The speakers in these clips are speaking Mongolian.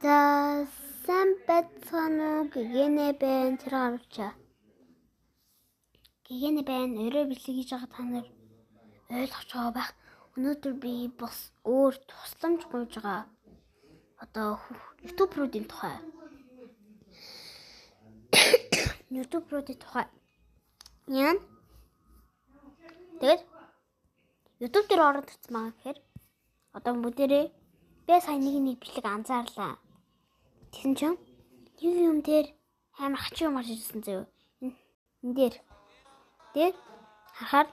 За сайн байцгаана уу гэгэнэ байна тэр харуулчаа. Гэгэнэ байна өрөө бэлэг хийж байгаа та нар ойлгож байгаа байх. Өнөөдөр би бас өөр тусламж гуйж байгаа. Одоо YouTube-руудын тухай. YouTube-руудын тухай. Яа. Тэгээд YouTube дээр ороод ирсэн байгаа гэхээр одоо бүгдээрээ би сайн нэг бичлэг анзаарлаа. Тэгсэн чинь юм дээр амар хачин юм гарч ирсэн зөө. Энэ дээр. Тэгээд харахаар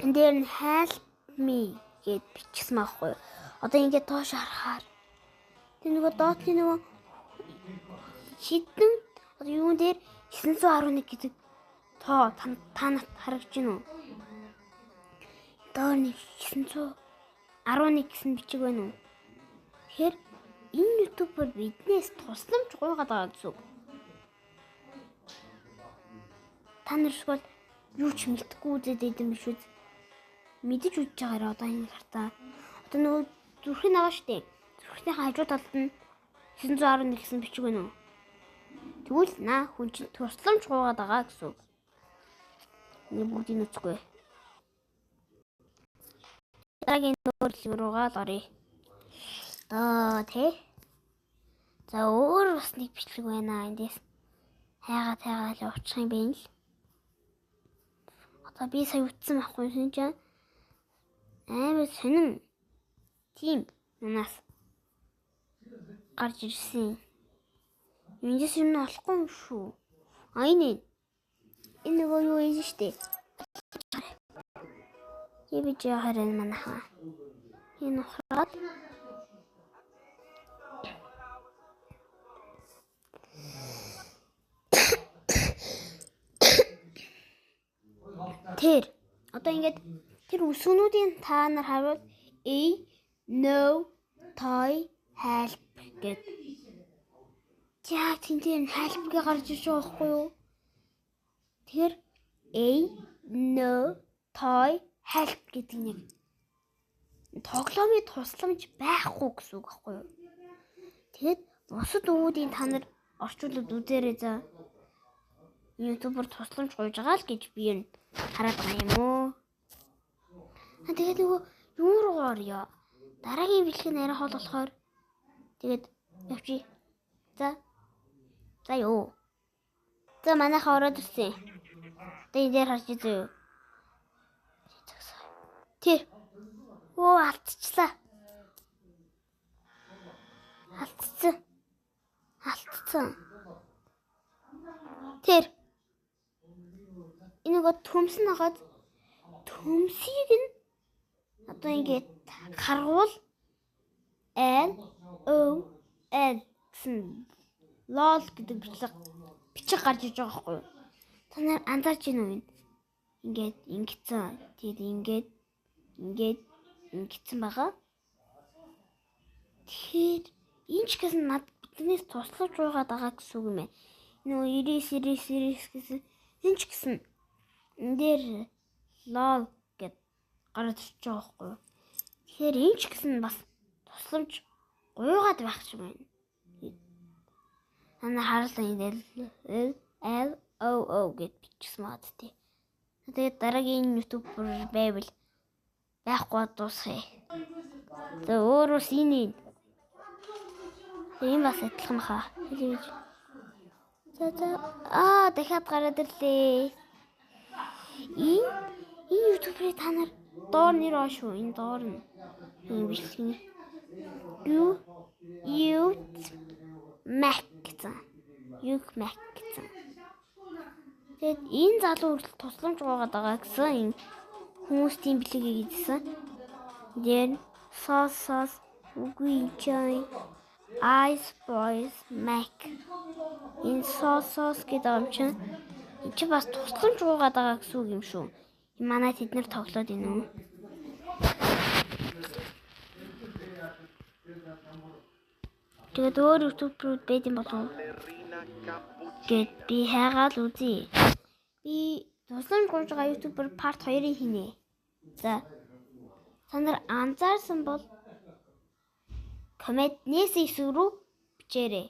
энэ дээр нь help me гэд бичсэн байхгүй юу. Одоо ингээд доош харахаар тэр нөгөө доотны нөгөө шидэн одоо юун дээр 911 гэдэг тоо та нарт харагч гинэ үү? Доор нэг 911 гэсэн бичиг байна уу? Тэгэхээр энэ ютубер биднээс тусламж гуйгаад байгаа гэсэн үг. Та нар эсвэл юу ч мэдхгүй үзээд идэм биш үү? Мэдэж үзэж байгаараа одоо энэ хартаа. Одоо нөгөө зүрхний байгаа штеп. Зүрхний хажуу талд нь 911 гэсэн бичиг байна уу? Тэгвэл наа хүн чинь тусламж гуйгаад байгаа гэсэн үг. Энэ бүгдийг нүцгүй. Дараагийн төрлөг рүүгээ л оръё. Тэ. За өөр бас нэг бичлэг байна эндээс. Хайгаа л уучрах юм байна л. Одоо би сая үтсэн байхгүй юм чинь амар сонин тим нанаас гарч ирсэн. Эндээс юм олохгүй юм шүү. Энэ нөгөө юу ийм штэ. Եби жахарэн манайхаа. Энэ ухраад тэр одоо ингээд тэр үсгнүүдийн та нар харуул A no toy help гэд. Яг тэнтэй help гэ гарч ирж байгаа байхгүй юу? Тэр A no toy help гэдэг нэг тоглоомын тусламж байхгүй гэсэн үг байхгүй юу? Тэгэд бусад өвүүдийн та нар орчуулад үзээрэй за. YouTube-ор тусламж гуйж байгаа л гэж би юм хараад байгаа юм уу? Тэгээд нөгөө юу руу орё? Дараагийн бэлэг нь арай хол болохоор тэгээд явчих. За юу. За манайхаа ороод ирсэн. Тэгээд дээр харж үзье. Тэр. Алдчихлаа. Алдцсан. Тэр. Энэ гоо төмсөн хагаад төмсийг нь одоо ингээд харгуул L гэсэн lol гэдэг бичиг гарч иж байгаа байхгүй юу? Та нар анзаарч байна уу энэ? Ингээд ингэсэн. Тэгээд ингээд ингэсэн байгаа. Тэгэхээр энэ ч гэсэн над биднээс туслаж байгаад байгаа гэсэн үг юм ээ. Нөгөө 99 гэсэн энэ ч гэсэн энэ дээр lol гэд гараад ирж байгаа байхгүй юу? Тэгэхээр энэ ч гэсэн бас тусламж гуйгаад байх юм байна. Ана харлаа энэ LOO гэд бичсэн маад тий. Тэгээд дараагийн YouTuber байвал байхгүй дуусгая. За өөрөөс энэ бас адилхан баха. За дахиад гараад ирлээ. Энэ YouTube-ийг та нар доор нэр оошгүй энэ доор нь юм бичлэг. Mac гэсэн. Тэгэд энэ залуу хүртэл тусламж гуйгаад байгаа гэсэн энэ хүмүүс тийм бэлэгийг хийсэн. Then sauce үгүй чай Ice Boys Mac. Энэ sauce гэдэг юм чинь энэ чи бас тусламж гуйгаад байгаа гэсэн үг юм шүү. Манай тэднэр тоглоод ийн үү? Тэгээд өөр YouTube-рууд байд юм болов гэд би хайгаал үзье. Би тусламж гуйж байгаа YouTuber part 2-ыг хийнэ. За. Та нар анзаарсан бол комментнээс рүү бичээрэй.